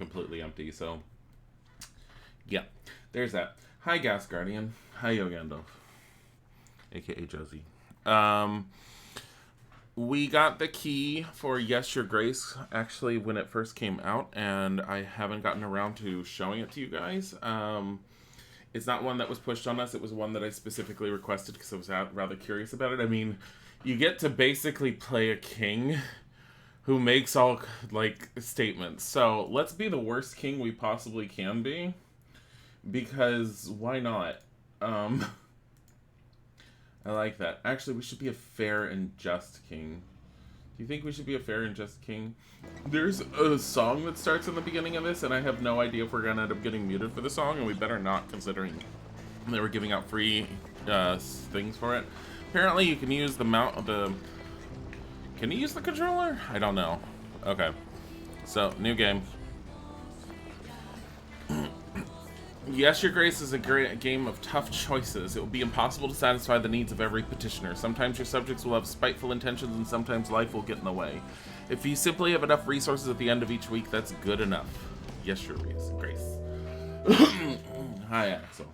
completely empty, so yeah, there's that. Hi, Gas Guardian. Hi, Yo Gandalf, aka Josie. We got the key for Yes Your Grace actually when it first came out, and I haven't gotten around to showing it to you guys. It's not one that was pushed on us. It was one that I specifically requested because I was rather curious about it. I mean, you get to basically play a king who makes all, like, statements. So, let's be the worst king we possibly can be. Because, why not? I like that. Actually, we should be a fair and just king. Do you think we should be a fair and just king? There's a song that starts in the beginning of this, and I have no idea if we're going to end up getting muted for the song, and we better not, considering they were giving out free things for it. Apparently, you can use the Can you use the controller? I don't know. Okay. So, new game. Yes, Your Grace is a great game of tough choices. It will be impossible to satisfy the needs of every petitioner. Sometimes your subjects will have spiteful intentions, and sometimes life will get in the way. If you simply have enough resources at the end of each week, that's good enough. Yes, Your Grace. Hi, Axel.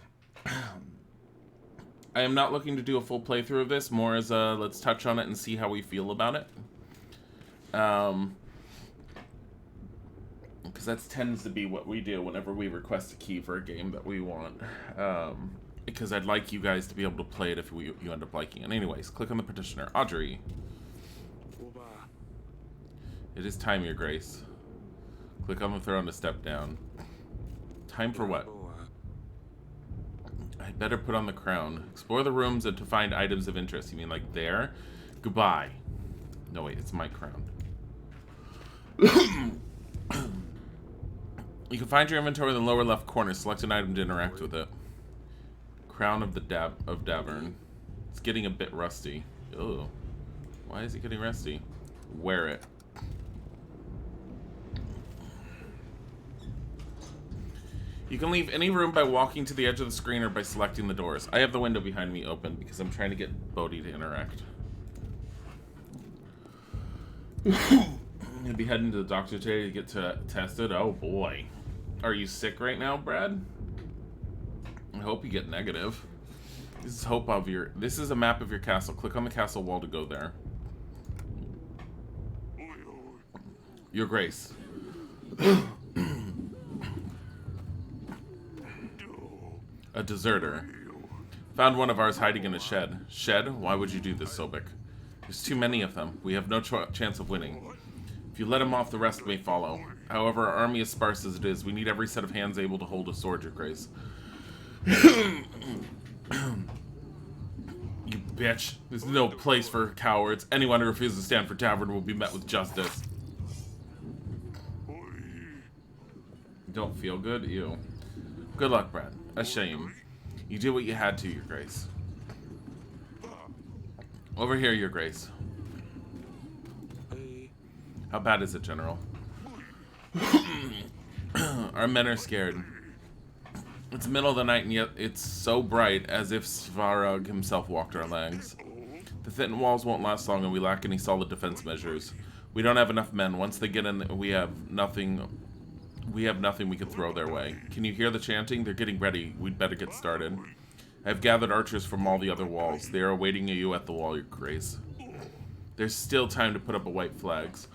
I am not looking to do a full playthrough of this, more as a let's touch on it and see how we feel about it. Because that tends to be what we do whenever we request a key for a game that we want. Because I'd like you guys to be able to play it if you end up liking it. Anyways, click on the petitioner. Audrey. It is time, Your Grace. Click on the throne to step down. Time for what? I'd better put on the crown. Explore the rooms and to find items of interest. You mean like there? Goodbye. No, wait, it's my crown. You can find your inventory in the lower left corner. Select an item to interact with it. Crown of the Davern. It's getting a bit rusty. Ugh. Why is it getting rusty? Wear it. You can leave any room by walking to the edge of the screen or by selecting the doors. I have the window behind me open because I'm trying to get Bodhi to interact. You'll be heading to the doctor today to get tested. Oh boy. Are you sick right now, Brad? I hope you get negative. This is a map of your castle. Click on the castle wall to go there. Your Grace. A deserter. Found one of ours hiding in a shed. Shed? Why would you do this, Sobek? There's too many of them. We have no chance of winning. If you let him off, the rest may follow. However, our army is sparse as it is. We need every set of hands able to hold a sword, Your Grace. You bitch. There's no place for cowards. Anyone who refuses to stand for Davern will be met with justice. Don't feel good? Ew. Good luck, Brad. A shame. You did what you had to, Your Grace. Over here, Your Grace. How bad is it, General? Our men are scared. It's the middle of the night, and yet it's so bright, as if Svarog himself walked our legs. The thin walls won't last long, and we lack any solid defense measures. We don't have enough men. Once they get in, we have nothing we can throw their way. Can you hear the chanting? They're getting ready. We'd better get started. I've gathered archers from all the other walls. They are awaiting you at the wall, Your Grace. There's still time to put up a white flags.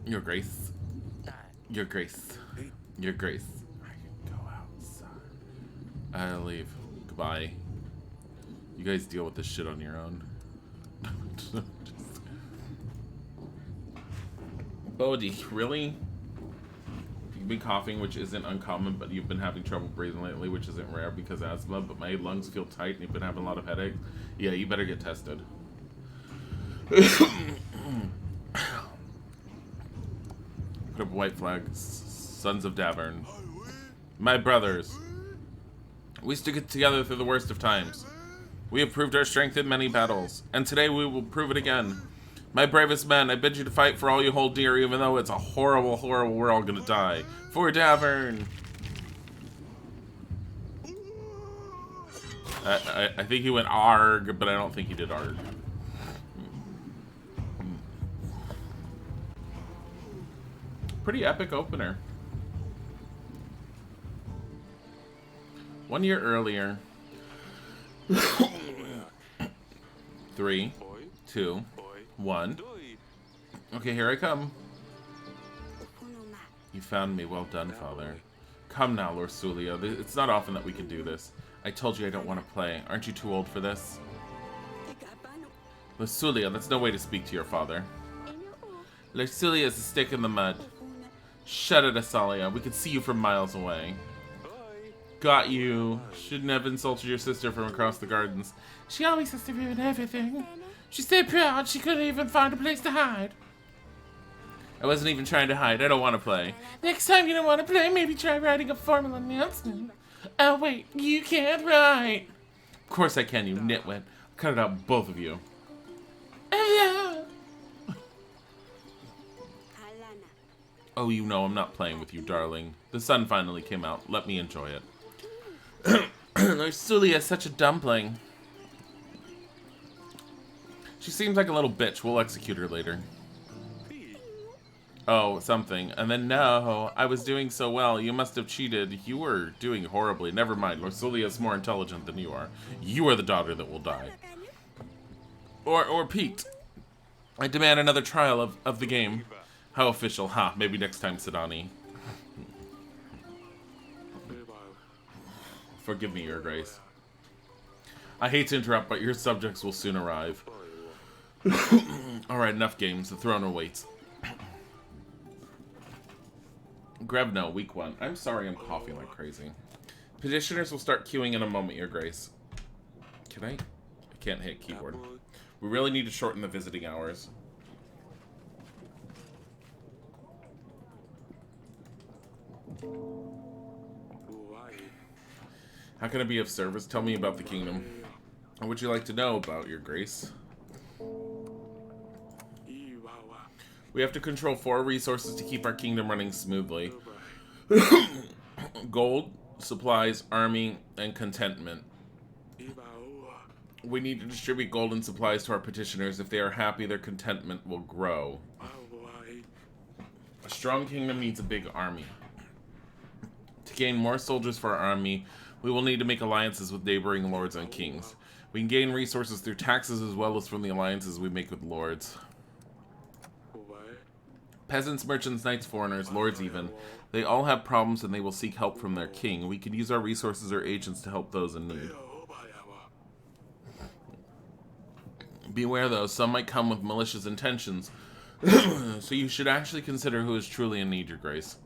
Your Grace. Your Grace. Your Grace. I can go outside. I'll leave. Goodbye. You guys deal with this shit on your own. Bodhi, really? You've been coughing, which isn't uncommon, but you've been having trouble breathing lately, which isn't rare because of asthma, but my lungs feel tight and you've been having a lot of headaches. Yeah, you better get tested. Put up a white flag. Sons of Davern. My brothers. We stick together through the worst of times. We have proved our strength in many battles, and today we will prove it again. My bravest men, I bid you to fight for all you hold dear, even though it's a horrible, horrible, we're all gonna die. For Davern! I think he went ARG, but I don't think he did ARG. pretty epic opener. 1 year earlier. 3, 2, 1. Okay, here I come. You found me. Well done, Father. Come now, Lord Sulia. It's not often that we can do this. I told you I don't want to play. Aren't you too old for this? Lord Sulia, that's no way to speak to your father. Lord Sulia is a stick in the mud. Shut it, Asalia. We can see you from miles away. Got you. Shouldn't have insulted your sister from across the gardens. She always has to ruin everything. She's so proud she couldn't even find a place to hide. I wasn't even trying to hide. I don't want to play. Next time you don't want to play, maybe try writing a formal announcement. Oh wait, you can't write. Of course I can, you nitwit. I'll cut it out, both of you. Oh, you know I'm not playing with you, darling. The sun finally came out. Let me enjoy it. Sulia is such a dumpling. She seems like a little bitch. We'll execute her later. Oh, something. And then, no, I was doing so well. You must have cheated. You were doing horribly. Never mind. Lorsulia is more intelligent than you are. You are the daughter that will die. Or Pete. I demand another trial of the game. How official. Ha, maybe next time, Sidani. Forgive me, Your Grace. I hate to interrupt, but your subjects will soon arrive. Alright, enough games. The throne awaits. Grevno, week 1. I'm sorry I'm coughing like crazy. Petitioners will start queuing in a moment, Your Grace. Can I? I can't hit keyboard. We really need to shorten the visiting hours. How can I be of service? Tell me about the kingdom. What would you like to know about, Your Grace? We have to control 4 resources to keep our kingdom running smoothly. Gold, supplies, army, and contentment. We need to distribute gold and supplies to our petitioners. If they are happy, their contentment will grow. A strong kingdom needs a big army. To gain more soldiers for our army, we will need to make alliances with neighboring lords and kings. We can gain resources through taxes as well as from the alliances we make with lords. Peasants, merchants, knights, foreigners, lords even. They all have problems and they will seek help from their king. We can use our resources or agents to help those in need. Beware though, some might come with malicious intentions. So you should actually consider who is truly in need, Your Grace.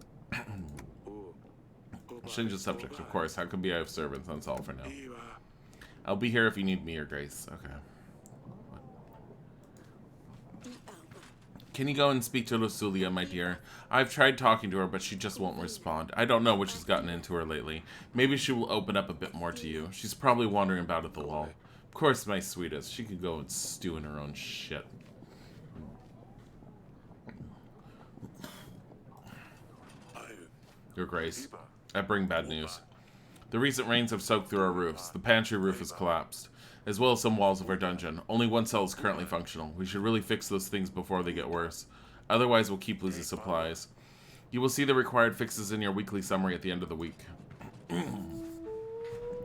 Change the subject, of course. How can be I of servants? That's all for now. I'll be here if you need me, Your Grace. Okay. Can you go and speak to Lusulia, my dear? I've tried talking to her, but she just won't respond. I don't know what she's gotten into her lately. Maybe she will open up a bit more to you. She's probably wandering about at the wall. Of course, my sweetest. She could go and stew in her own shit. Your Grace, I bring bad news. The recent rains have soaked through our roofs. The pantry roof has collapsed, as well as some walls of our dungeon. Only one cell is currently functional. We should really fix those things before they get worse. Otherwise, we'll keep losing supplies. You will see the required fixes in your weekly summary at the end of the week.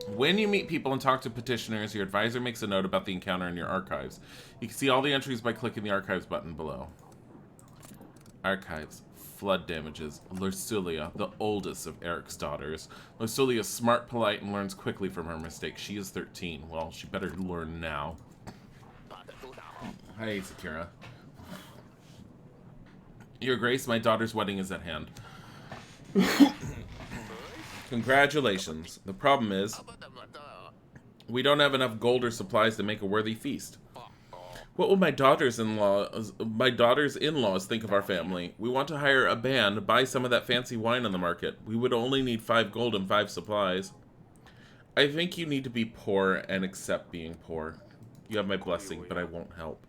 When you meet people and talk to petitioners, your advisor makes a note about the encounter in your archives. You can see all the entries by clicking the archives button below. Archives. Flood damages. Lursulia, the oldest of Eric's daughters. Lursulia is smart, polite, and learns quickly from her mistakes. She is 13. Well, she better learn now. Hi, Sakura. Your Grace, my daughter's wedding is at hand. Congratulations. The problem is, we don't have enough gold or supplies to make a worthy feast. What will my daughters-in-laws think of our family? We want to hire a band, buy some of that fancy wine on the market. We would only need 5 gold and 5 supplies. I think you need to be poor and accept being poor. You have my blessing, but I won't help.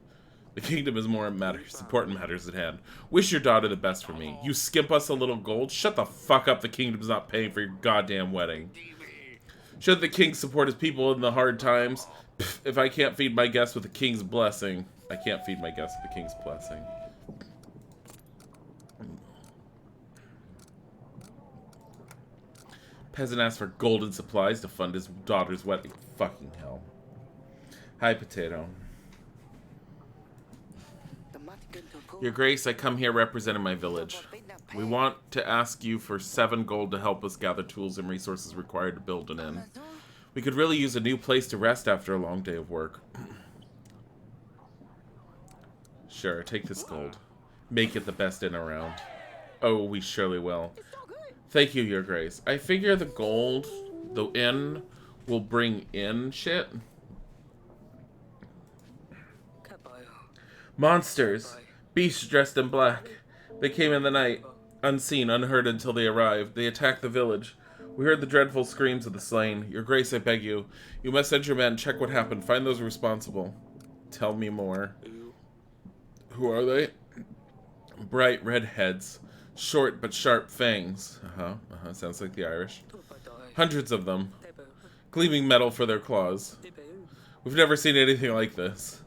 The kingdom is more important matters at hand. Wish your daughter the best for me. You skimp us a little gold? Shut the fuck up, the kingdom's not paying for your goddamn wedding. Should the king support his people in the hard times? If I can't feed my guests with the king's blessing, I can't feed my guests with the king's blessing. Peasant asked for golden supplies to fund his daughter's wedding. Fucking hell. Hi, Potato. Your Grace, I come here representing my village. We want to ask you for 7 gold to help us gather tools and resources required to build an inn. We could really use a new place to rest after a long day of work. Sure, take this gold. Make it the best inn around. Oh, we surely will. Thank you, Your Grace. I figure the gold, the inn, will bring in shit. Monsters! Beasts dressed in black. They came in the night, unseen, unheard until they arrived. They attacked the village. We heard the dreadful screams of the slain. Your Grace, I beg you. You must send your men, check what happened, find those responsible. Tell me more. Who are they? Bright red heads. Short but sharp fangs. Sounds like the Irish. Hundreds of them. Gleaming metal for their claws. We've never seen anything like this.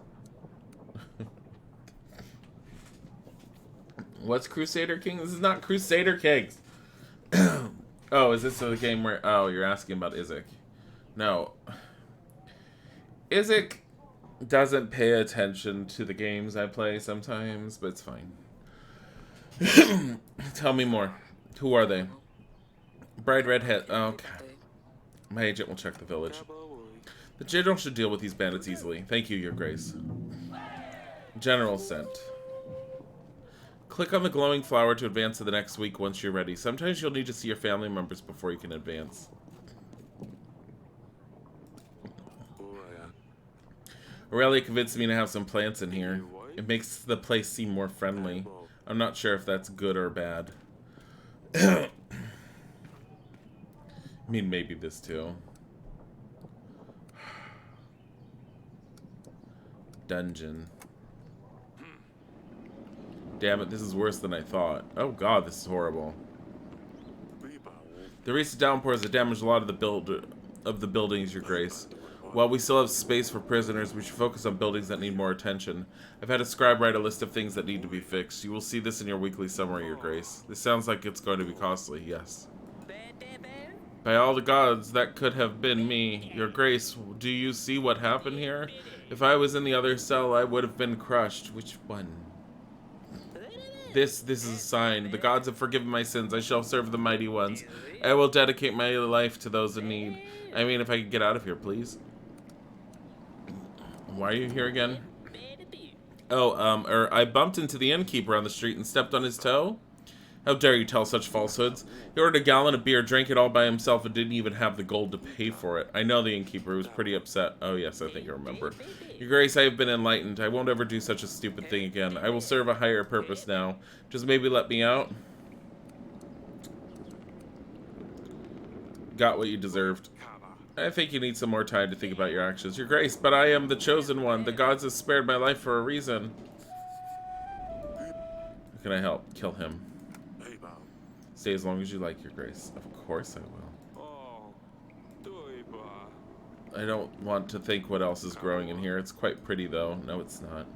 What's Crusader King? This is not Crusader Kings. Oh, is this the game where... Oh, you're asking about Isaac. No. Isaac doesn't pay attention to the games I play sometimes, but it's fine. Tell me more. Who are they? Bright red head. Oh, okay. My agent will check the village. The general should deal with these bandits easily. Thank you, Your Grace. General sent. Click on the glowing flower to advance to the next week once you're ready. Sometimes you'll need to see your family members before you can advance. Aurelia convinced me to have some plants in here. It makes the place seem more friendly. I'm not sure if that's good or bad. I mean, maybe this too. Dungeon. Damn it, this is worse than I thought. Oh god, this is horrible. The recent downpours have damaged a lot of the buildings, Your Grace. While we still have space for prisoners, we should focus on buildings that need more attention. I've had a scribe write a list of things that need to be fixed. You will see this in your weekly summary, Your Grace. This sounds like it's going to be costly, yes. By all the gods, that could have been me. Your Grace, do you see what happened here? If I was in the other cell, I would have been crushed. Which one? This is a sign. The gods have forgiven my sins. I shall serve the mighty ones. I will dedicate my life to those in need. I mean, if I could get out of here, please. Why are you here again? Oh, I bumped into the innkeeper on the street and stepped on his toe? How dare you tell such falsehoods? He ordered a gallon of beer, drank it all by himself, and didn't even have the gold to pay for it. I know the innkeeper was pretty upset. Oh yes, I think I remember. Your Grace, I have been enlightened. I won't ever do such a stupid thing again. I will serve a higher purpose now. Just maybe let me out. Got what you deserved. I think you need some more time to think about your actions. Your Grace, but I am the chosen one. The gods have spared my life for a reason. How can I help? Kill him. Stay as long as you like, Your Grace. Of course I will. I don't want to think what else is growing in here. It's quite pretty, though. No, it's not.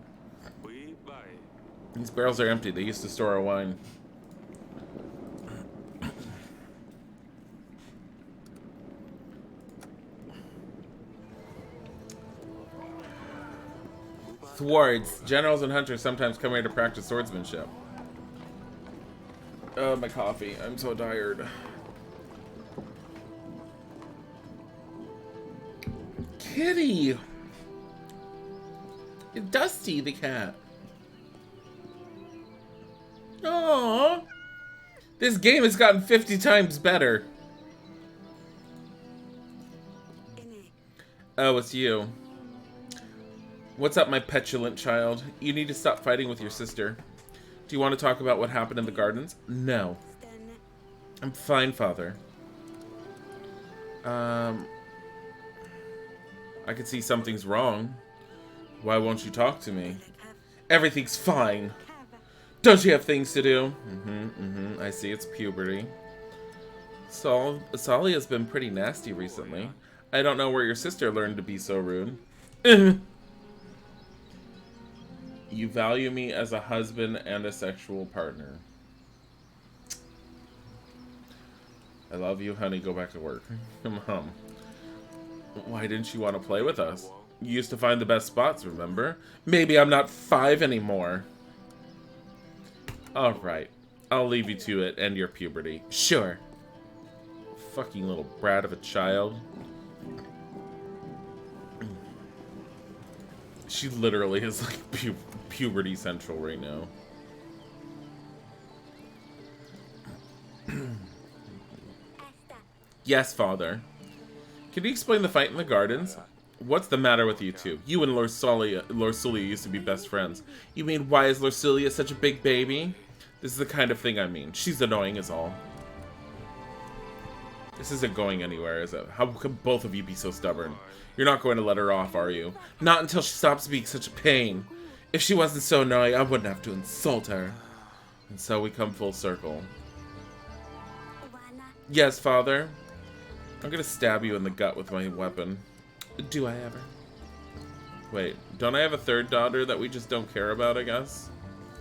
These barrels are empty. They used to store our wine. Thwarts. Generals and hunters sometimes come here to practice swordsmanship. Oh, my coffee. I'm so tired. Kitty! It's Dusty, the cat. Aww. This game has gotten 50 times better. Oh, it's you. What's up, my petulant child? You need to stop fighting with your sister. Do you want to talk about what happened in the gardens? No. I'm fine, Father. I can see something's wrong. Why won't you talk to me? Everything's fine. Don't you have things to do? I see, it's puberty. Salia's been pretty nasty recently. I don't know where your sister learned to be so rude. You value me as a husband and a sexual partner. I love you, honey. Go back to work. Mom, why didn't you want to play with us? You used to find the best spots, remember? Maybe I'm not 5 anymore. Alright. I'll leave you to it and your puberty. Sure. Fucking little brat of a child. She literally is like puberty central right now. Yes, father. Can you explain the fight in the gardens? What's the matter with you two? You and Lorsulia used to be best friends. You mean, why is Lorsulia such a big baby? This is the kind of thing I mean. She's annoying is all. This isn't going anywhere, is it? How can both of you be so stubborn? You're not going to let her off, are you? Not until she stops being such a pain. If she wasn't so annoying, I wouldn't have to insult her. And so we come full circle. Yes, father. I'm gonna stab you in the gut with my weapon. Do I ever? Wait, don't I have a third daughter that we just don't care about, I guess?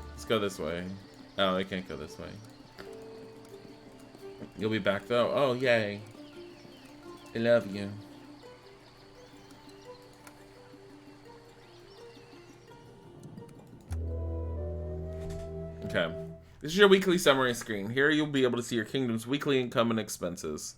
Let's go this way. Oh, I can't go this way. You'll be back, though? Oh, yay. I love you. Okay. This is your weekly summary screen. Here you'll be able to see your kingdom's weekly income and expenses.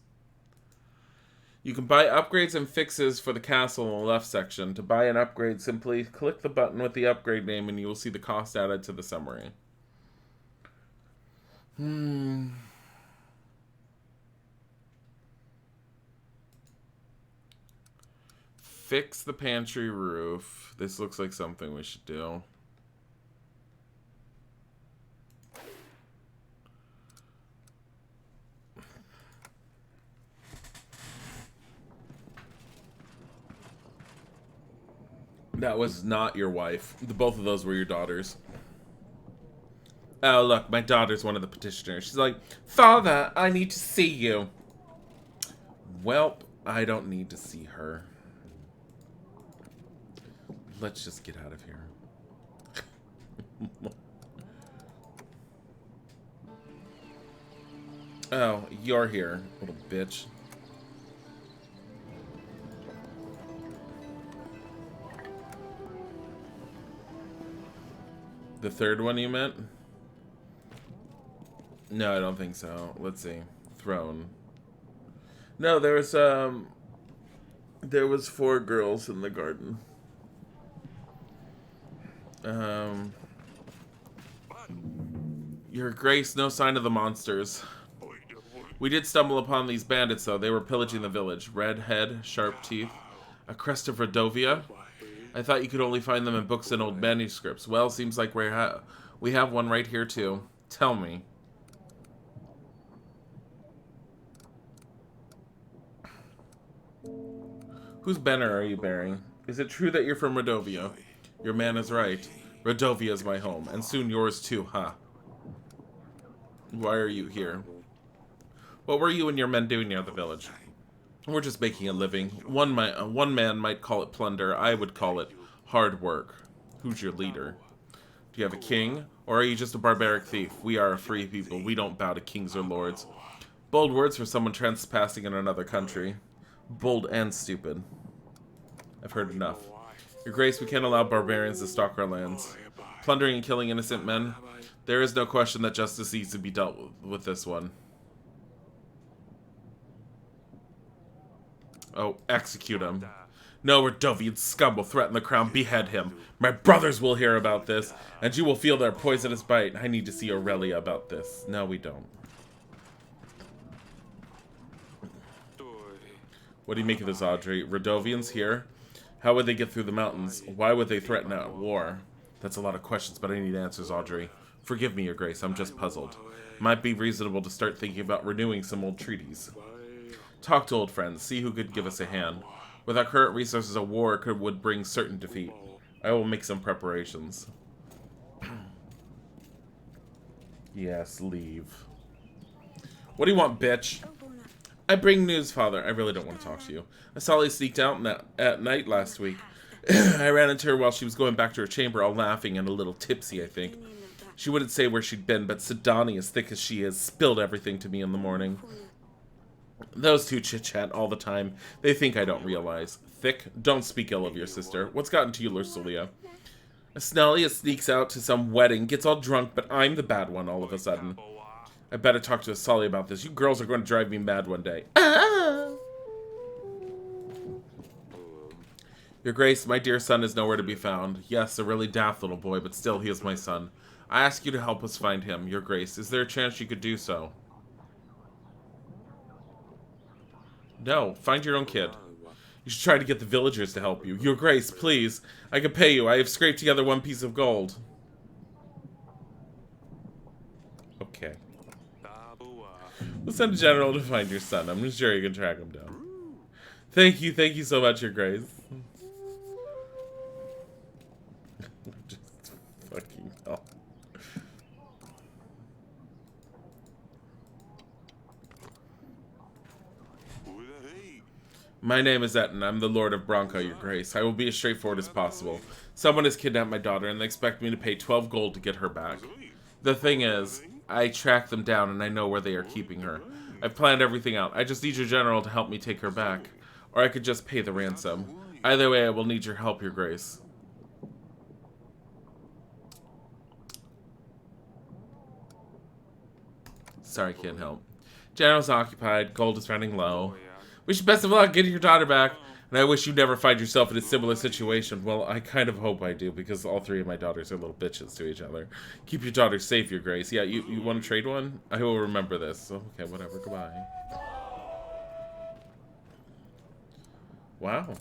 You can buy upgrades and fixes for the castle in the left section. To buy an upgrade, simply click the button with the upgrade name and you will see the cost added to the summary. Fix the pantry roof. This looks like something we should do. That was not your wife. Both of those were your daughters. Oh, look, my daughter's one of the petitioners. She's like, Father, I need to see you. Welp, I don't need to see her. Let's just get out of here. Oh, you're here, little bitch. The third one you meant? No, I don't think so. Let's see. Throne. No, there was 4 girls in the garden. Your Grace, no sign of the monsters. We did stumble upon these bandits, though. They were pillaging the village. Red head, sharp teeth, a crest of Rodovia. I thought you could only find them in books and old manuscripts. Well, seems like we have one right here, too. Tell me. Whose banner are you bearing? Is it true that you're from Rodovia? Your man is right. Rodovia is my home, and soon yours too, huh? Why are you here? What were you and your men doing near the village? We're just making a living. One man might call it plunder. I would call it hard work. Who's your leader? Do you have a king? Or are you just a barbaric thief? We are a free people. We don't bow to kings or lords. Bold words for someone trespassing in another country. Bold and stupid. I've heard enough. Your Grace, we can't allow barbarians to stalk our lands. Plundering and killing innocent men. There is no question that justice needs to be dealt with this one. Oh, execute him. No Rodovian scum will threaten the crown. Behead him. My brothers will hear about this, and you will feel their poisonous bite. I need to see Aurelia about this. No, we don't. What do you make of this, Audrey? Rodovians here? How would they get through the mountains? Why would they threaten a war? That's a lot of questions, but I need answers, Audrey. Forgive me, Your Grace. I'm just puzzled. Might be reasonable to start thinking about renewing some old treaties. Talk to old friends. See who could give us a hand. With our current resources, a war would bring certain defeat. I will make some preparations. Yes, leave. What do you want, bitch? I bring news, Father. I really don't want to talk to you. I saw Lee sneaked out at night last week. I ran into her while she was going back to her chamber, all laughing and a little tipsy, I think. She wouldn't say where she'd been, but Sidani, as thick as she is, spilled everything to me in the morning. Those two chit-chat all the time. They think I don't realize. Thick, don't speak ill of your sister. What's gotten to you, Lursulia? Snellia sneaks out to some wedding, gets all drunk, but I'm the bad one all of a sudden. I better talk to Sully about this. You girls are going to drive me mad one day. Ah! Your Grace, my dear son is nowhere to be found. Yes, a really daft little boy, but still he is my son. I ask you to help us find him, Your Grace. Is there a chance you could do so? No, find your own kid. You should try to get the villagers to help you. Your Grace, please. I can pay you. I have scraped together 1 piece of gold. Okay. We'll send a general to find your son. I'm sure you can track him down. Thank you so much, Your Grace. Just fucking hell. My name is Etten. I'm the Lord of Bronco, Your Grace. I will be as straightforward as possible. Someone has kidnapped my daughter, and they expect me to pay 12 gold to get her back. The thing is, I tracked them down, and I know where they are keeping her. I've planned everything out. I just need your general to help me take her back. Or I could just pay the ransom. Either way, I will need your help, Your Grace. Sorry, can't help. General's occupied. Gold is running low. Wish you best of luck getting your daughter back. And I wish you never find yourself in a similar situation. Well, I kind of hope I do, because all 3 of my daughters are little bitches to each other. Keep your daughter safe, Your Grace. Yeah, you want to trade one? I will remember this. Okay, whatever. Goodbye. Wow.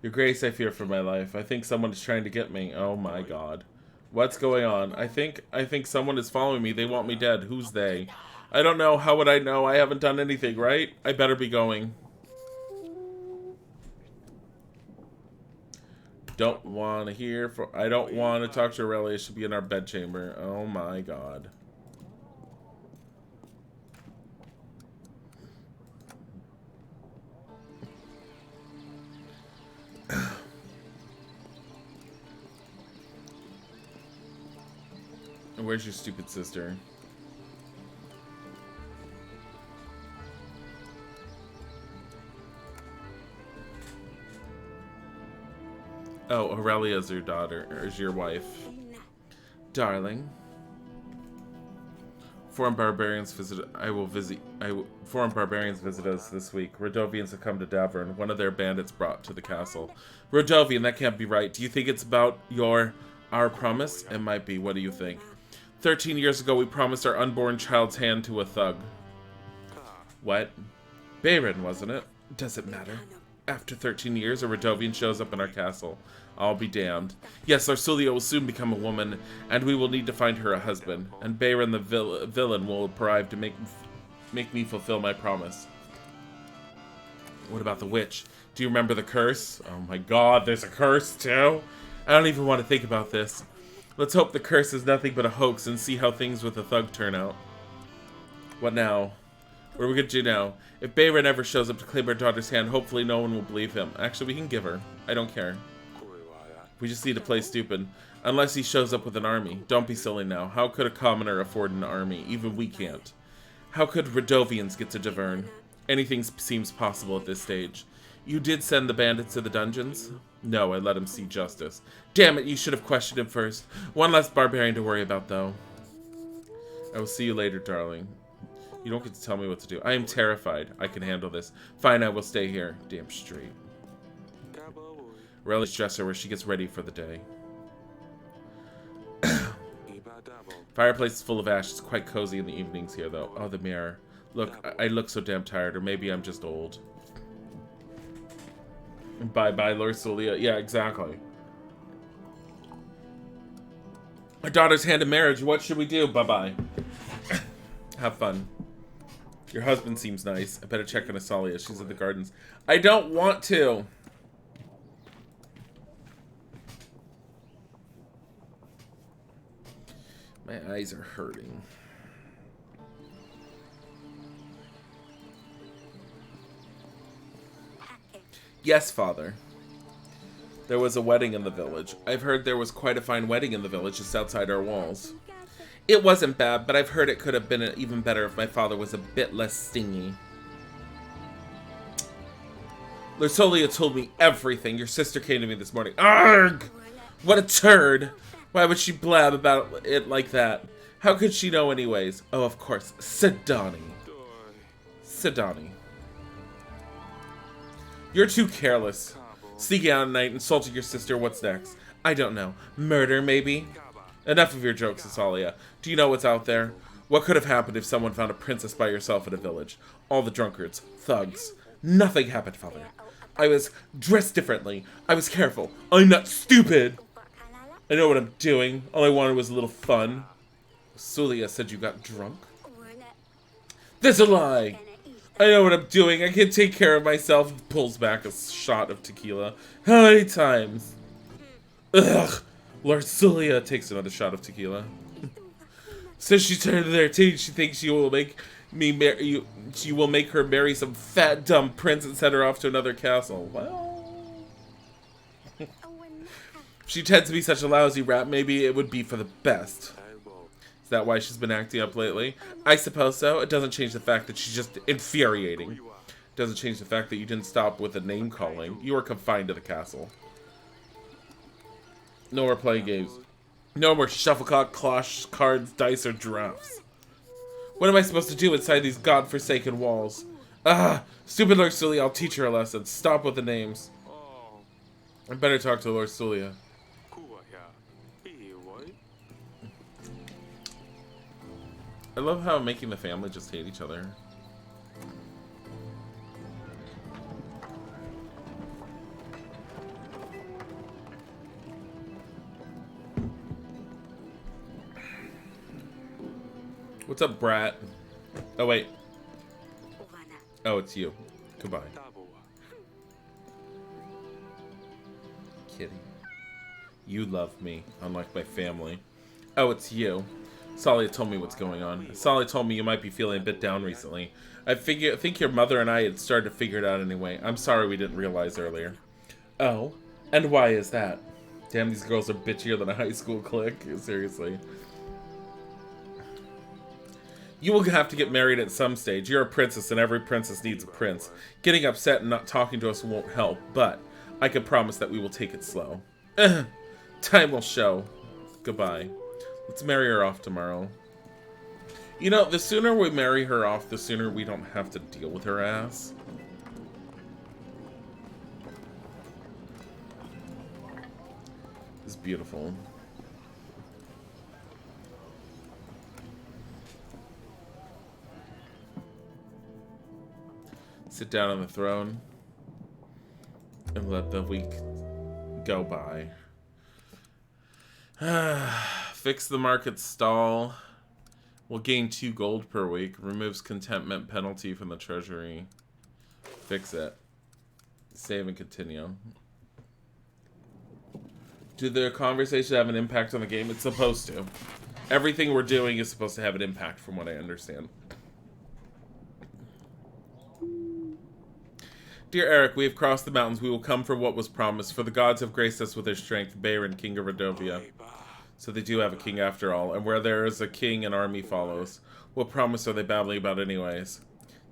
Your Grace, I fear for my life. I think someone is trying to get me. Oh my god. What's going on? I think someone is following me. They want me dead. Who's they? I don't know. How would I know? I haven't done anything, right? I better be going. Don't want to hear for. I don't want to talk to Aurelia. It should be in our bedchamber. Oh my god. Where's your stupid sister? Oh, Aurelia's your daughter, or is your wife. Darling. Foreign barbarians visit us this week. Rodovians have come to Davern. One of their bandits brought to the castle. Rodovian, that can't be right. Do you think it's about our promise? It might be. What do you think? 13 years ago, we promised our unborn child's hand to a thug. What? Bayron, wasn't it? Does it matter? After 13 years, a Rodovian shows up in our castle. I'll be damned. Yes, Arsulia will soon become a woman, and we will need to find her a husband. And Bayron the villain will arrive to make me fulfill my promise. What about the witch? Do you remember the curse? Oh my god, there's a curse too? I don't even want to think about this. Let's hope the curse is nothing but a hoax and see how things with the thug turn out. What now? What are we gonna do now? If Bayron ever shows up to claim our daughter's hand, hopefully no one will believe him. Actually, we can give her. I don't care. We just need to play stupid. Unless he shows up with an army. Don't be silly now. How could a commoner afford an army? Even we can't. How could Rodovians get to Davern? Anything seems possible at this stage. You did send the bandits to the dungeons? No, I let him see justice. Damn it, you should have questioned him first. One less barbarian to worry about, though. I will see you later, darling. You don't get to tell me what to do. I am terrified. I can handle this. Fine, I will stay here. Damn straight. Relish dresser where she gets ready for the day. Fireplace is full of ash. It's quite cozy in the evenings here, though. Oh, the mirror. Look, I look so damn tired, or maybe I'm just old. Bye-bye, Lursulia. Yeah, exactly. Our daughter's hand in marriage. What should we do? Bye-bye. Have fun. Your husband seems nice. I better check on Asalia. She's in the gardens. I don't want to. My eyes are hurting. Yes, father. There was a wedding in the village. I've heard there was quite a fine wedding in the village just outside our walls. It wasn't bad, but I've heard it could have been even better if my father was a bit less stingy. Lursolia told me everything. Your sister came to me this morning. Arrgh! What a turd! Why would she blab about it like that? How could she know anyways? Oh, of course. Sidani. Sidani. You're too careless. Sneaking out at night, insulting your sister, what's next? I don't know. Murder, maybe? Enough of your jokes, Asalia. Do you know what's out there? What could have happened if someone found a princess by herself in a village? All the drunkards. Thugs. Nothing happened, father. I was dressed differently. I was careful. I'm not stupid. I know what I'm doing. All I wanted was a little fun. Sulia said you got drunk. That's a lie. I know what I'm doing. I can take care of myself. Pulls back a shot of tequila. How many times? Ugh. Lord Sulia takes another shot of tequila. Since she turned 13, she thinks she will make me marry you. She will make her marry some fat, dumb prince and send her off to another castle. Well, if she tends to be such a lousy rat, maybe it would be for the best. Is that why she's been acting up lately? I suppose so. It doesn't change the fact that she's just infuriating. It doesn't change the fact that you didn't stop with the name calling. You were confined to the castle. No more playing games. No more shufflecock, cloche, cards, dice, or drafts. What am I supposed to do inside these godforsaken walls? Ah, stupid Lord Sulia, I'll teach her a lesson. Stop with the names. I better talk to Lord Sulia. I love how making the family just hate each other. What's up, brat? Oh, wait. Oh, it's you. Goodbye. Kitty. You love me, unlike my family. Oh, it's you. Salia told me what's going on. Salia told me you might be feeling a bit down recently. I think your mother and I had started to figure it out anyway. I'm sorry we didn't realize earlier. Oh? And why is that? Damn, these girls are bitchier than a high school clique. Seriously. You will have to get married at some stage. You're a princess, and every princess needs a prince. Getting upset and not talking to us won't help, but I can promise that we will take it slow. Time will show. Goodbye. Let's marry her off tomorrow. You know, the sooner we marry her off, the sooner we don't have to deal with her ass. It's beautiful. Sit down on the throne and let the week go by. Fix the market stall. Will gain 2 gold per week. Removes contentment penalty from the treasury. Fix it. Save and continue. Do the conversation have an impact on the game? It's supposed to. Everything we're doing is supposed to have an impact from what I understand. Dear Eric, we have crossed the mountains. We will come for what was promised. For the gods have graced us with their strength. Bayron, king of Rodovia. So they do have a king after all. And where there is a king, an army follows. What promise are they babbling about anyways?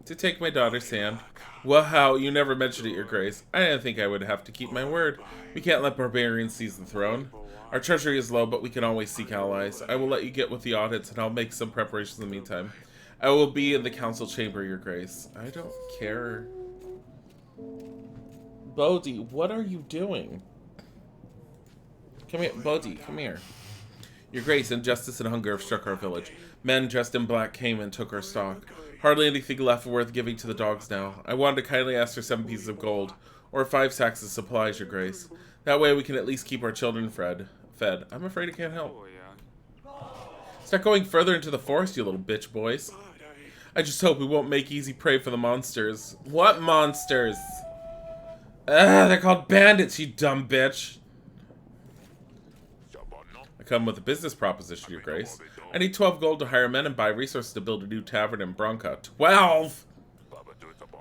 To take my daughter's hand. Well, how? You never mentioned it, your grace. I didn't think I would have to keep my word. We can't let barbarians seize the throne. Our treasury is low, but we can always seek allies. I will let you get with the audits, and I'll make some preparations in the meantime. I will be in the council chamber, your grace. I don't care. Bodhi, what are you doing? Come here, Bodhi, come here. Your grace, injustice and hunger have struck our village. Men dressed in black came and took our stock. Hardly anything left worth giving to the dogs now. I wanted to kindly ask for 7 pieces of gold, or 5 sacks of supplies, your grace. That way we can at least keep our children fed. I'm afraid I can't help. Start going further into the forest, you little bitch boys. I just hope we won't make easy prey for the monsters. What monsters? They're called bandits, you dumb bitch. I come with a business proposition, your grace. I need 12 gold to hire men and buy resources to build a new tavern in Bronca. 12!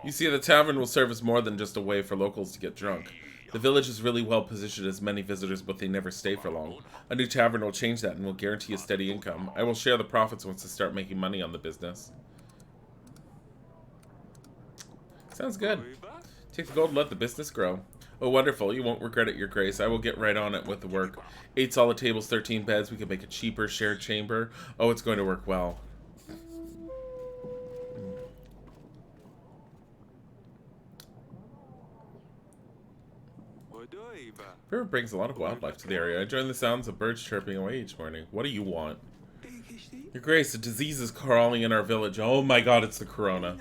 You see, the tavern will serve as more than just a way for locals to get drunk. The village is really well positioned as many visitors, but they never stay for long. A new tavern will change that and will guarantee a steady income. I will share the profits once I start making money on the business. Sounds good. Take the gold and let the business grow. Oh, wonderful. You won't regret it, Your Grace. I will get right on it with the work. 8 solid tables, 13 beds. We can make a cheaper shared chamber. Oh, it's going to work well. River brings a lot of wildlife to the area. I join the sounds of birds chirping away each morning. What do you want? Your Grace, a disease is crawling in our village. Oh my god, it's the corona.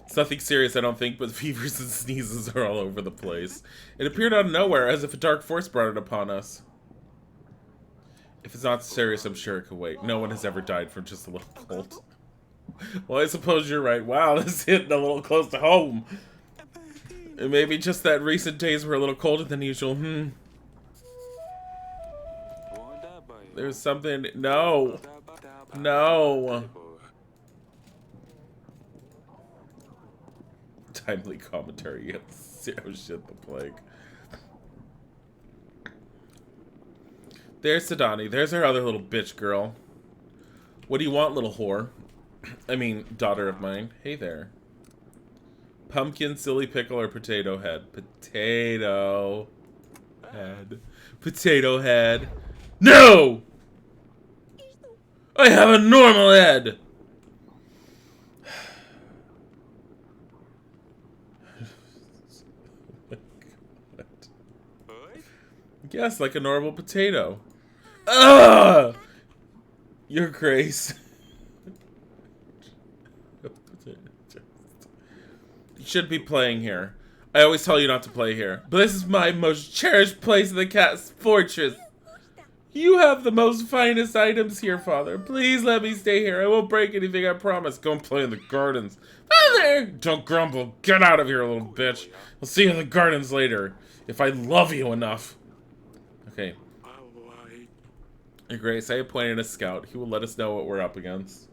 It's nothing serious, I don't think, but fevers and sneezes are all over the place. It appeared out of nowhere, as if a dark force brought it upon us. If it's not serious, I'm sure it could wait. No one has ever died from just a little cold. Well, I suppose you're right. Wow, this is hitting a little close to home. And maybe just that recent days were a little colder than usual. There's something... No. No. Timely commentary. Yes. Oh shit, the plague. There's Sadani. There's our other little bitch girl. What do you want, little whore? I mean, daughter of mine. Hey there. Pumpkin, silly pickle, or potato head? Potato head. Potato head. No! I have a normal head! Yes, like a normal potato. Ugh! Your Grace. You should be playing here. I always tell you not to play here. But this is my most cherished place in the cat's fortress. You have the most finest items here, Father. Please let me stay here. I won't break anything, I promise. Go and play in the gardens. Father! Don't grumble. Get out of here, little bitch. I'll see you in the gardens later. If I love you enough. Okay. Your Grace, I appointed a scout. He will let us know what we're up against.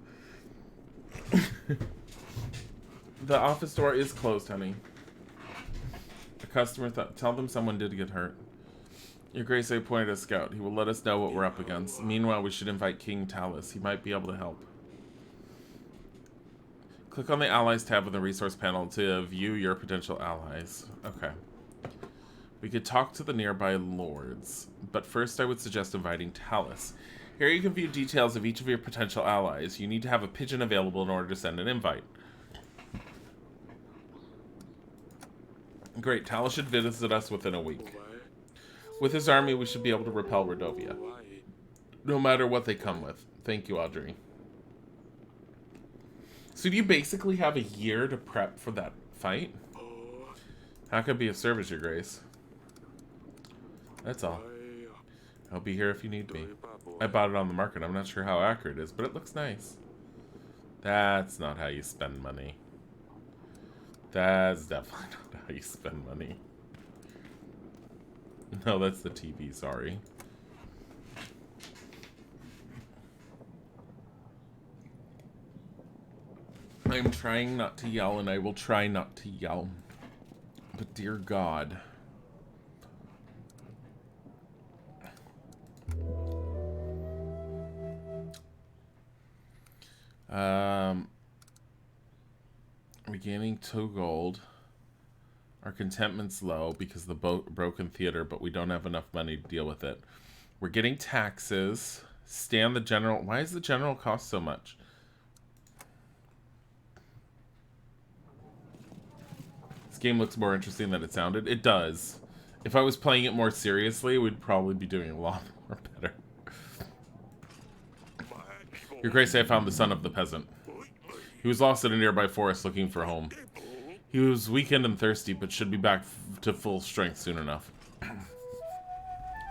The office door is closed, honey. The customer tell them someone did get hurt. Your Grace, I appointed a scout. He will let us know what we're up against. Meanwhile, we should invite King Talus. He might be able to help. Click on the Allies tab in the resource panel to view your potential allies. Okay. We could talk to the nearby lords, but first I would suggest inviting Talus. Here you can view details of each of your potential allies. You need to have a pigeon available in order to send an invite. Great, Talus should visit us within a week. With his army, we should be able to repel Rodovia. No matter what they come with. Thank you, Audrey. So do you basically have a year to prep for that fight? How can I be of service, Your Grace? That's all. I'll be here if you need me. I bought it on the market. I'm not sure how accurate it is, but it looks nice. That's not how you spend money. That's definitely not how you spend money. No, that's the TV, sorry. I'm trying not to yell, and I will try not to yell. But dear God. Regaining 2 gold. Our contentment's low because of the broken theater, but we don't have enough money to deal with it. We're getting taxes. Stand the general. Why does the general cost so much? This game looks more interesting than it sounded. It does. If I was playing it more seriously, we'd probably be doing a lot more better. Your Grace, I found the son of the peasant. He was lost in a nearby forest looking for home. He was weakened and thirsty, but should be back to full strength soon enough.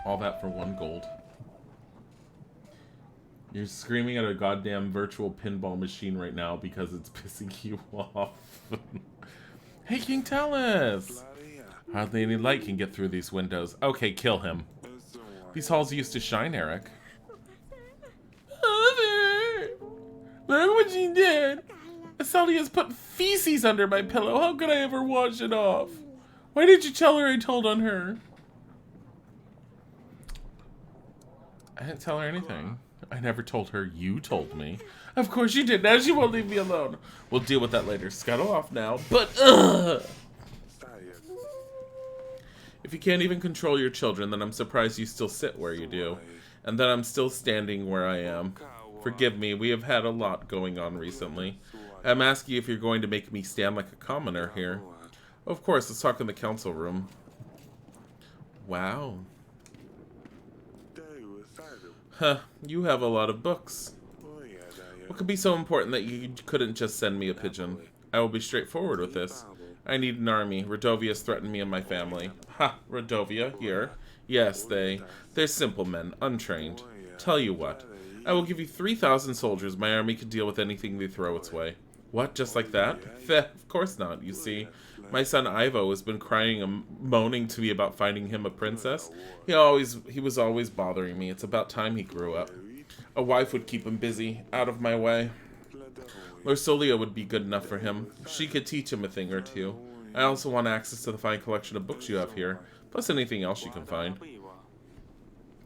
All that for 1 gold. You're screaming at a goddamn virtual pinball machine right now because it's pissing you off. Hey, King Talus! Hardly any light can get through these windows. Okay, kill him. These halls used to shine, Eric. Mother! Look what she did! Asalia's put feces under my pillow. How could I ever wash it off? Why did you tell her I told on her? I didn't tell her anything. I never told her you told me. Of course you did. Now she won't leave me alone. We'll deal with that later. Scuttle off now. But, if you can't even control your children, then I'm surprised you still sit where you do. And that I'm still standing where I am. Forgive me, we have had a lot going on recently. I'm asking if you're going to make me stand like a commoner here. Of course, let's talk in the council room. Wow. Huh, you have a lot of books. What could be so important that you couldn't just send me a pigeon? I will be straightforward with this. I need an army. Radovia's threatened me and my family. Ha, Radovia, here. Yes, they're simple men, untrained. Tell you what, I will give you 3,000 soldiers. My army can deal with anything they throw its way. What, just like that? Of course not, you see. My son Ivo has been crying and moaning to me about finding him a princess. He was always bothering me. It's about time he grew up. A wife would keep him busy, out of my way. Lorsolia would be good enough for him. She could teach him a thing or two. I also want access to the fine collection of books you have here, plus anything else you can find.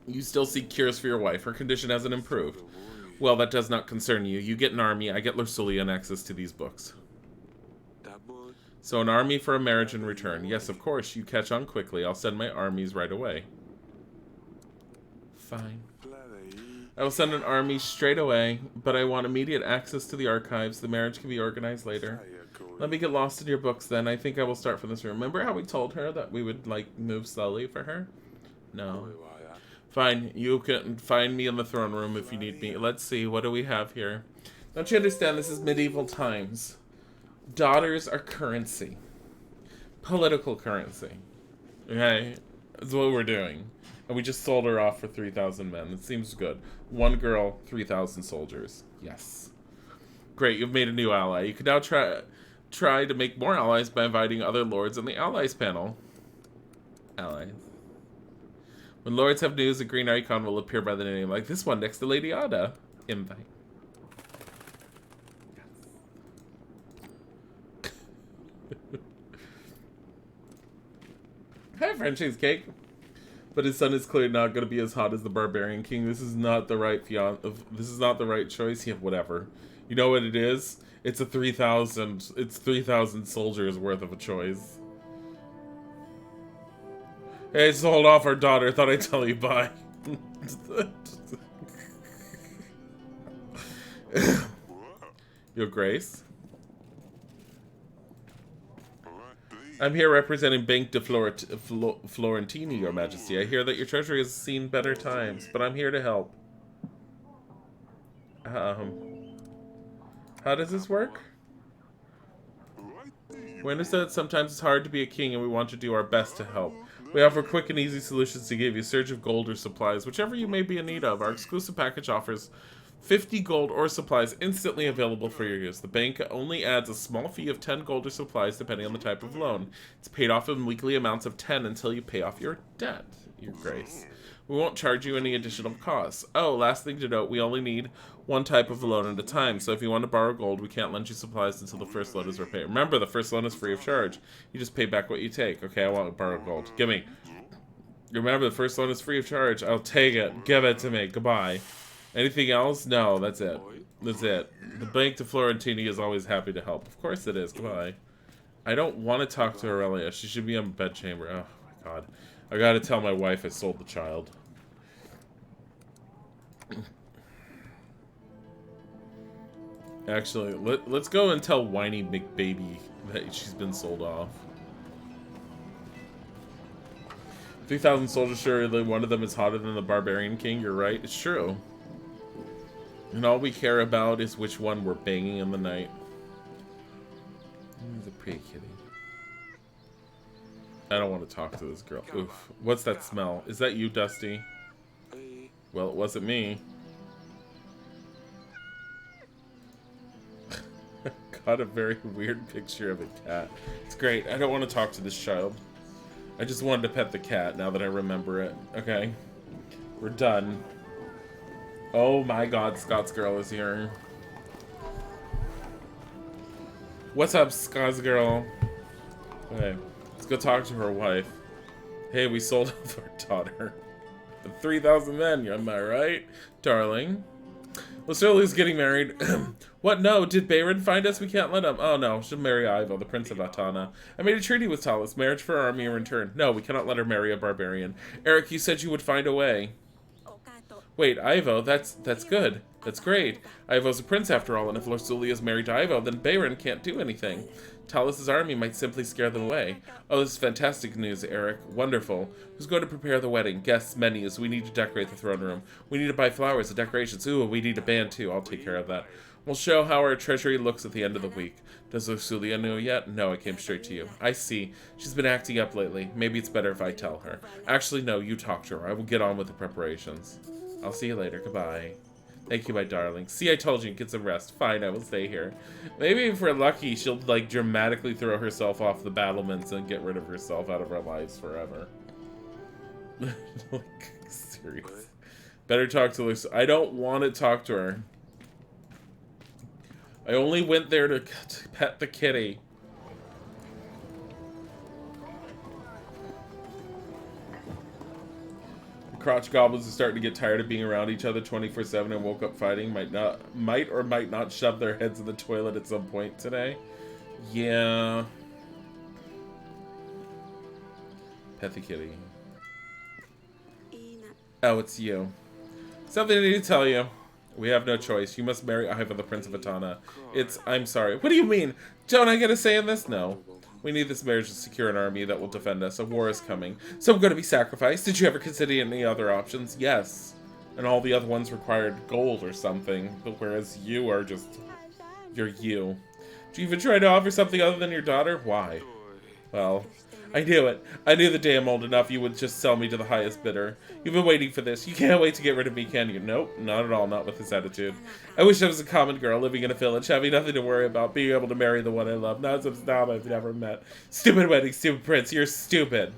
You still seek cures for your wife. Her condition hasn't improved. Well, that does not concern you. You get an army, I get Lorsolia and access to these books. So an army for a marriage in return. Yes, of course, you catch on quickly. I'll send my armies right away. Fine. I will send an army straight away, but I want immediate access to the archives. The marriage can be organized later. Let me get lost in your books then. I think I will start from this room. Remember how we told her that we would, like, move slowly for her? No. Fine, you can find me in the throne room if you need me. Let's see, what do we have here? Don't you understand this is medieval times? Daughters are currency. Political currency. Okay? That's what we're doing. And we just sold her off for 3,000 men. It seems good. One girl, 3,000 soldiers. Yes. Great, you've made a new ally. You can now try to make more allies by inviting other lords on the allies panel. Allies. When lords have news, a green icon will appear by the name, like this one next to Lady Ada. Invite. Hi, French cheesecake. But his son is clearly not going to be as hot as the barbarian king. This is not the right This is not the right choice. Yeah, whatever. You know what it is? It's a 3,000. It's 3,000 soldiers worth of a choice. Hey, sold off our daughter. Thought I'd tell you bye. Your Grace. I'm here representing Bank de Florentini, Your Majesty. I hear that your treasury has seen better times, but I'm here to help. How does this work? We understand that sometimes it's hard to be a king, and we want to do our best to help. We offer quick and easy solutions to give you a surge of gold or supplies, whichever you may be in need of. Our exclusive package offers 50 gold or supplies instantly available for your use. The bank only adds a small fee of 10 gold or supplies depending on the type of loan. It's paid off in weekly amounts of 10 until you pay off your debt, Your Grace. We won't charge you any additional costs. Oh, last thing to note, we only need one type of loan at a time, so if you want to borrow gold, we can't lend you supplies until the first loan is repaid. Remember, the first loan is free of charge. You just pay back what you take. Okay, I want to borrow gold. Give me. Remember, the first loan is free of charge. I'll take it. Give it to me. Goodbye. Anything else? No, that's it. That's it. The Bank de Florentini is always happy to help. Of course it is. Goodbye. I don't want to talk to Aurelia. She should be in bedchamber. Oh, my God. I gotta tell my wife I sold the child. Actually, let's go and tell whiny McBaby that she's been sold off. 3,000 soldiers, surely one of them is hotter than the barbarian king. You're right. It's true. And all we care about is which one we're banging in the night. He's a pretty kitty. I don't want to talk to this girl. Oof. What's that smell? Is that you, Dusty? Well, it wasn't me. Got a very weird picture of a cat. It's great. I don't want to talk to this child. I just wanted to pet the cat now that I remember it. Okay. We're done. Oh my God, Scott's girl is here. What's up, Scott's girl? Okay. Let's go talk to her wife. Hey, we sold off our daughter. For 3,000 men, am I right? Darling. Lucilla's getting married. What? No, did Bayron find us? We can't let him. Oh no, she'll marry Ivo, the Prince of Atana. I made a treaty with Talus, marriage for our army in return. No, we cannot let her marry a barbarian. Eric, you said you would find a way. Wait, Ivo, that's good. That's great. Ivo's a prince after all, and if Lucilia is married to Ivo, then Bayron can't do anything. Talus's army might simply scare them away. Oh, this is fantastic news, Eric. Wonderful. Who's going to prepare the wedding? Guests, menus. We need to decorate the throne room. We need to buy flowers and decorations. Ooh, we need a band too. I'll take care of that. We'll show how our treasury looks at the end of the week. Does Lucilia know yet? No, I came straight to you. I see. She's been acting up lately. Maybe it's better if I tell her. Actually, no, you talk to her. I will get on with the preparations. I'll see you later. Goodbye. Thank you, my darling. See, I told you, get some rest. Fine, I will stay here. Maybe if we're lucky, she'll, like, dramatically throw herself off the battlements and get rid of herself out of our lives forever. Like, serious. Better talk to Lucy. I don't want to talk to her. I only went there to pet the kitty. Crotch goblins are starting to get tired of being around each other 24/7 and woke up fighting. Might or might not shove their heads in the toilet at some point today. Yeah. Pet the kitty. Oh, it's you. Something I need to tell you. We have no choice. You must marry Ivo, the Prince of Atana. I'm sorry. What do you mean? Don't I get a say in this? No. We need this marriage to secure an army that will defend us. A war is coming. So I'm going to be sacrificed. Did you ever consider any other options? Yes. And all the other ones required gold or something. But whereas you are just... You're you. Did you even try to offer something other than your daughter? Why? Well, I knew it. I knew the day I'm old enough you would just sell me to the highest bidder. You've been waiting for this. You can't wait to get rid of me, can you? Nope, not at all. Not with this attitude. I wish I was a common girl living in a village, having nothing to worry about, being able to marry the one I love, not some snob I've never met. Stupid wedding, stupid prince. You're stupid.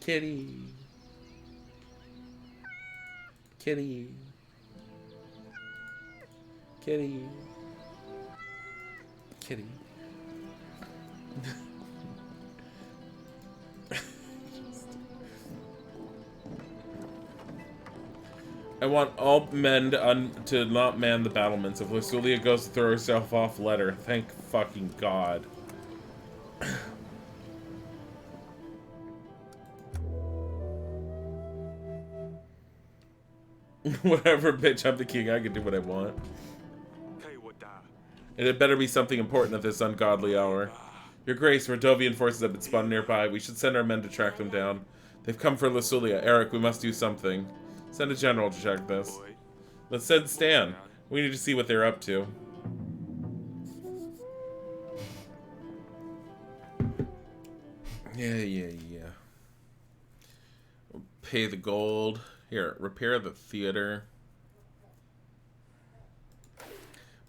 Kitty. Kitty. Kitty. Kitty. I want all men to not man the battlements. If Lucilia goes to throw herself off, let her. Thank fucking God. Whatever, bitch. I'm the king. I can do what I want. And it better be something important at this ungodly hour. Your Grace, Radovian forces have been spun nearby. We should send our men to track them down. They've come for Lucilia. Eric, we must do something. Send a general to check this. Let's send Stan. We need to see what they're up to. Yeah. Pay the gold. Here, repair the theater.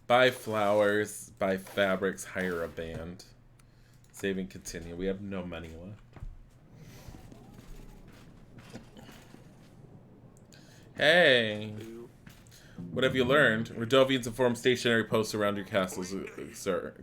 Buy flowers, buy fabrics, hire a band. Save and continue. We have no money left. Hey! What have you learned? Radovians have formed stationary posts around your castles, sir.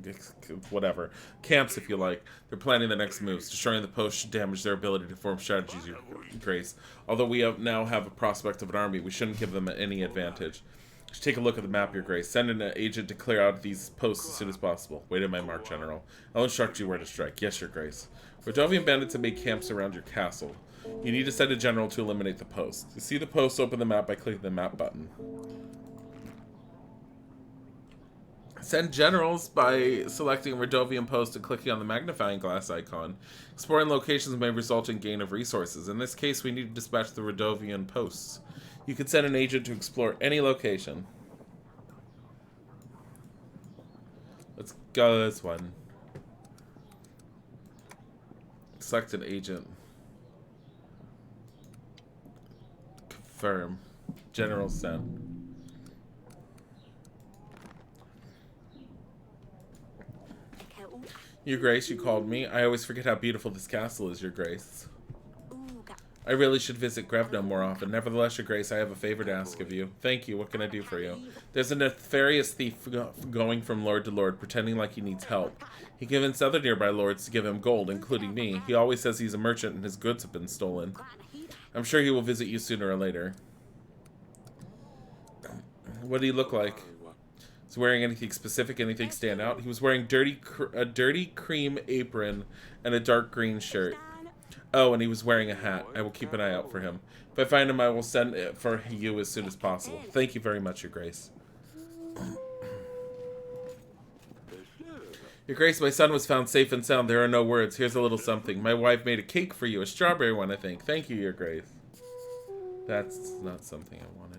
Whatever. Camps, if you like. They're planning the next moves. Destroying the posts should damage their ability to form strategies, Your Grace. Although we now have a prospect of an army, we shouldn't give them any advantage. Just take a look at the map, Your Grace. Send an agent to clear out these posts as soon as possible. Wait at my mark, General. I'll instruct you where to strike. Yes, Your Grace. Radovian bandits have made camps around your castle. You need to send a general to eliminate the posts. To see the posts, open the map by clicking the map button. Send generals by selecting Radovian post and clicking on the magnifying glass icon. Exploring locations may result in gain of resources. In this case, we need to dispatch the Radovian posts. You can send an agent to explore any location. Let's go to this one. Select an agent. Confirm. General sent. Your Grace, you called me. I always forget how beautiful this castle is, Your Grace. I really should visit Grevno more often. Nevertheless, Your Grace, I have a favor to ask of you. Thank you. What can I do for you? There's a nefarious thief going from lord to lord, pretending like he needs help. He convinced other nearby lords to give him gold, including me. He always says he's a merchant and his goods have been stolen. I'm sure he will visit you sooner or later. What did he look like? Was he wearing anything specific, anything stand out? He was wearing a dirty cream apron and a dark green shirt. Oh, and he was wearing a hat. I will keep an eye out for him. If I find him, I will send it for you as soon as possible. Thank you very much, Your Grace. Your Grace, my son was found safe and sound. There are no words. Here's a little something. My wife made a cake for you, a strawberry one, I think. Thank you, Your Grace. That's not something I wanted.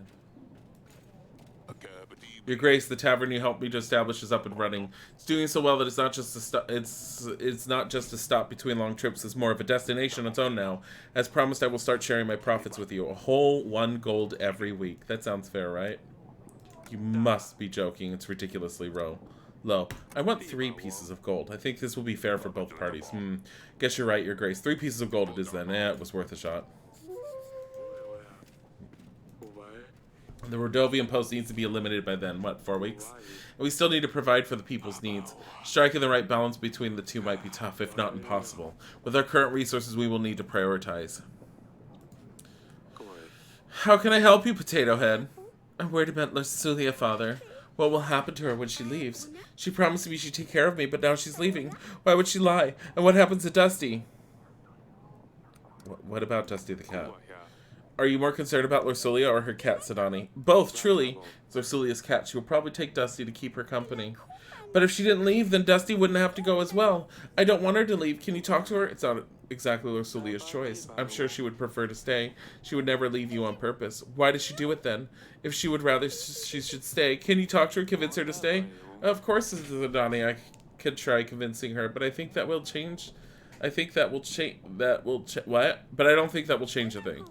Your Grace, the tavern you helped me to establish is up and running. It's doing so well that it's not just a stop. It's not just a stop between long trips. It's more of a destination on its own now. As promised, I will start sharing my profits with you. A whole 1 gold every week. That sounds fair, right? You must be joking. It's ridiculously low. I want 3 pieces of gold. I think this will be fair for both parties. Guess you're right, Your Grace. 3 pieces of gold it is then. It was worth a shot. The Rodovian post needs to be eliminated by then. What, 4 weeks? And we still need to provide for the people's needs. Striking the right balance between the two might be tough, if not impossible. With our current resources, we will need to prioritize. How can I help you, Potato Head? I'm worried about Lucilia, Father. What will happen to her when she leaves? She promised me she'd take care of me, but now she's leaving. Why would she lie? And what happens to Dusty? What about Dusty the cat? Are you more concerned about Lucilia or her cat, Sidani? Both, truly. It's Lucilia's cat. She will probably take Dusty to keep her company. But if she didn't leave, then Dusty wouldn't have to go as well. I don't want her to leave. Can you talk to her? It's not exactly Lucilia's choice. I'm sure she would prefer to stay. She would never leave you on purpose. Why does she do it then? If she would rather she should stay. Can you talk to her, convince her to stay? Of course, Sidani, I could try convincing her, but I think that will change. I think that will change. What? But I don't think that will change a thing.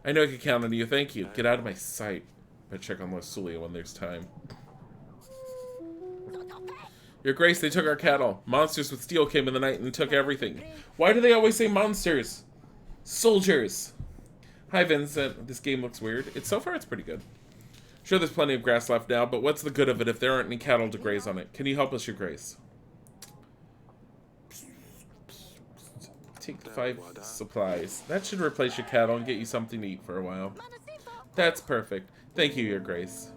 I know I can count on you. Thank you. Get out of my sight. I check on Lucilia when there's time. Your Grace, they took our cattle. Monsters with steel came in the night and took everything. Why do they always say monsters? Soldiers. Hi, Vincent. This game looks weird. So far, it's pretty good. Sure, there's plenty of grass left now, but what's the good of it if there aren't any cattle to graze on it? Can you help us, Your Grace? Take 5 supplies. That should replace your cattle and get you something to eat for a while. That's perfect. Thank you, Your Grace.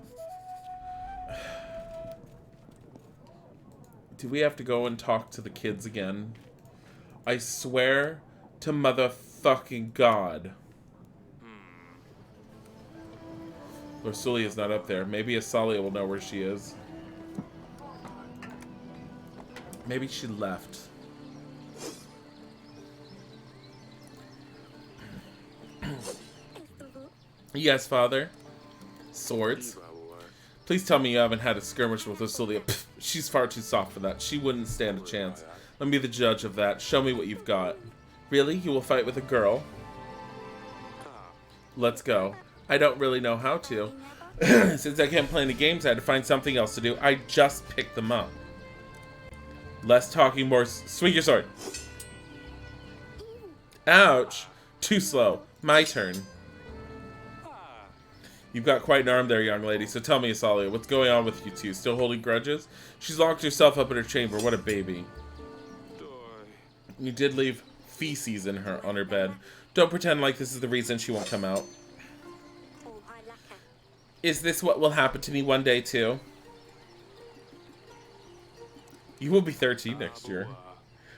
Do we have to go and talk to the kids again? I swear to motherfucking God. Lucilia is not up there. Maybe Asalia will know where she is. Maybe she left. Yes, Father. Swords. Please tell me you haven't had a skirmish with Lucilia. Pfft, she's far too soft for that. She wouldn't stand a chance. Let me be the judge of that. Show me what you've got. Really? You will fight with a girl? Let's go. I don't really know how to. Since I can't play any games, I had to find something else to do. I just picked them up. Less talking, more... Swing your sword. Ouch. Too slow. My turn. You've got quite an arm there, young lady, so tell me, Asalia, what's going on with you two? Still holding grudges? She's locked herself up in her chamber. What a baby. You did leave feces on her bed. Don't pretend like this is the reason she won't come out. Is this what will happen to me one day, too? You will be 13 next year.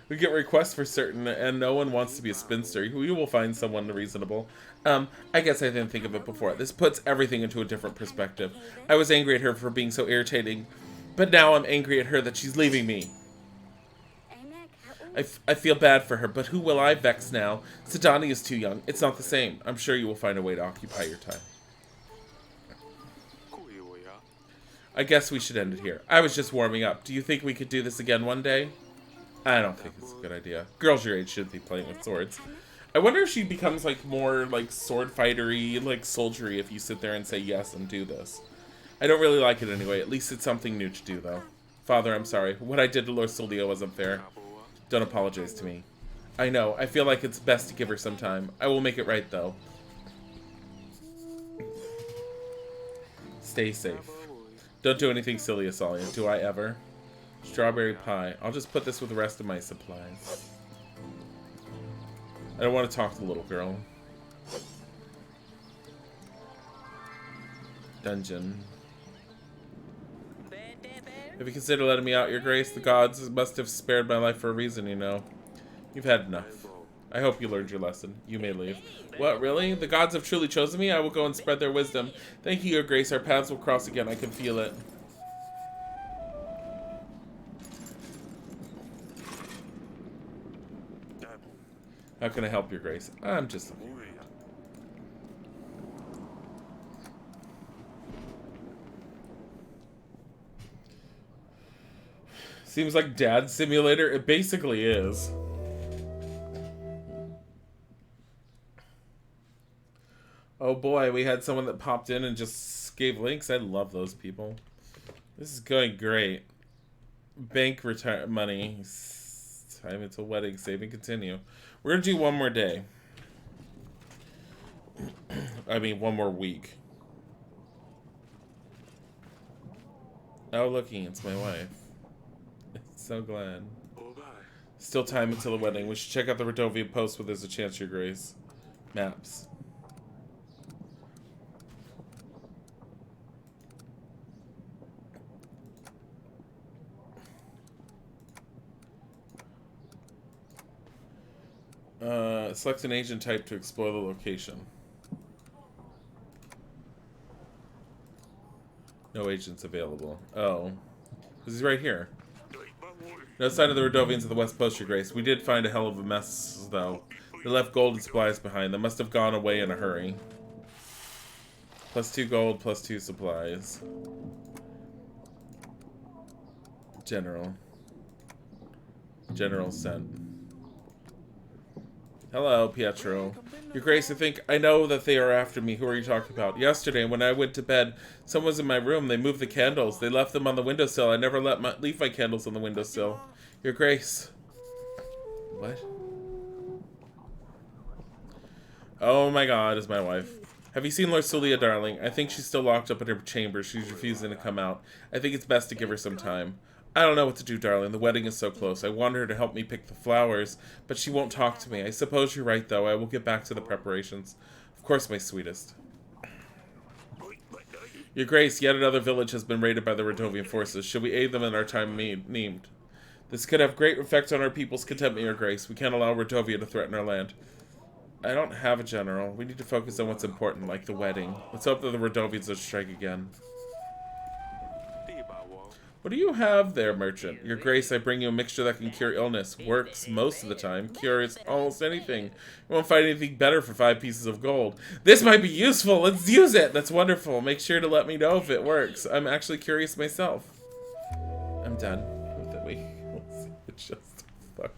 We get requests for certain, and no one wants to be a spinster. We will find someone reasonable. I guess I didn't think of it before. This puts everything into a different perspective. I was angry at her for being so irritating, but now I'm angry at her that she's leaving me. I feel bad for her, but who will I vex now? Sidani is too young. It's not the same. I'm sure you will find a way to occupy your time. I guess we should end it here. I was just warming up. Do you think we could do this again one day? I don't think it's a good idea. Girls your age shouldn't be playing with swords. I wonder if she becomes like more like sword fightery, like soldiery if you sit there and say yes and do this. I don't really like it anyway. At least it's something new to do though. Father, I'm sorry. What I did to Lucilia wasn't fair. Don't apologize to me. I know. I feel like it's best to give her some time. I will make it right, though. Stay safe. Don't do anything silly, Asalia. Do I ever? Strawberry pie. I'll just put this with the rest of my supplies. I don't want to talk to the little girl. Dungeon. Have you considered letting me out, Your Grace? The gods must have spared my life for a reason, you know. You've had enough. I hope you learned your lesson. You may leave. What, really? The gods have truly chosen me? I will go and spread their wisdom. Thank you, Your Grace. Our paths will cross again. I can feel it. How can I help, Your Grace? I'm just... Seems like Dad Simulator. It basically is. Oh boy, we had someone that popped in and just gave links. I love those people. This is going great. Bank retire money. Time until wedding. Save and continue. We're gonna do one more day. I mean, one more week. Oh, looking, it's my wife. So glad. Still time until the wedding. We should check out the Rodovia post where there's a chance, Your Grace. Maps. Select an agent type to explore the location. No agents available. Oh. This is right here. No sign of the Rodovians at the West Post, Your Grace. We did find a hell of a mess, though. They left gold and supplies behind. They must have gone away in a hurry. +2 gold, +2 supplies. General. General sent. Hello, Pietro. Your Grace, I know that they are after me. Who are you talking about? Yesterday, when I went to bed, someone was in my room. They moved the candles. They left them on the windowsill. I never leave my candles on the windowsill. Your Grace. What? Oh my god, is my wife. Have you seen Lord Sulia, darling? I think she's still locked up in her chamber. She's refusing to come out. I think it's best to give her some time. I don't know what to do, darling. The wedding is so close. I want her to help me pick the flowers, but she won't talk to me. I suppose you're right, though. I will get back to the preparations. Of course, my sweetest. Your Grace, yet another village has been raided by the Rodovian forces. Should we aid them in our time named? This could have great effect on our people's contentment, Your Grace. We can't allow Rodovia to threaten our land. I don't have a general. We need to focus on what's important, like the wedding. Let's hope that the Rodovians will strike again. What do you have there, merchant? Your Grace, I bring you a mixture that can cure illness. Works most of the time. Cures almost anything. You won't find anything better for 5 pieces of gold. This might be useful. Let's use it. That's wonderful. Make sure to let me know if it works. I'm actually curious myself. I'm done with it. Wait, it's just fuck.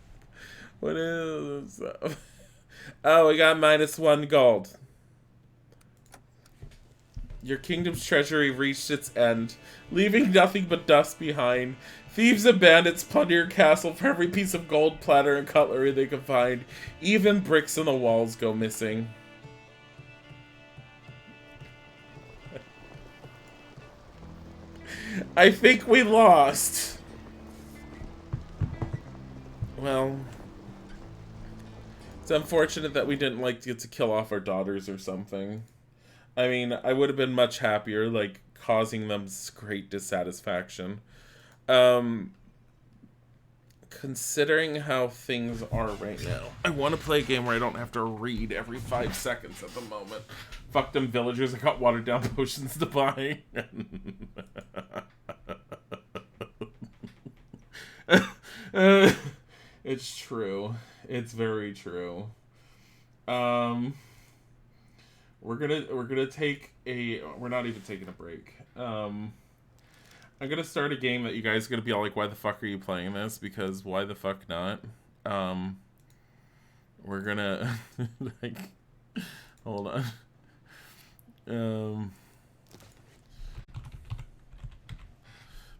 What is this? Oh, we got -1 gold. Your kingdom's treasury reached its end, leaving nothing but dust behind. Thieves and bandits plunder your castle for every piece of gold, platter, and cutlery they can find. Even bricks in the walls go missing. I think we lost. Well, it's unfortunate that we didn't get to kill off our daughters or something. I mean, I would have been much happier, causing them great dissatisfaction. Considering how things are right now, I want to play a game where I don't have to read every 5 seconds at the moment. Fuck them villagers, I got watered down potions to buy. It's true. It's very true. We're gonna take a... We're not even taking a break. I'm gonna start a game that you guys are gonna be all like, why the fuck are you playing this? Because why the fuck not? We're gonna... hold on.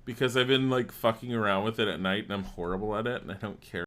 Because I've been, fucking around with it at night, and I'm horrible at it, and I don't care.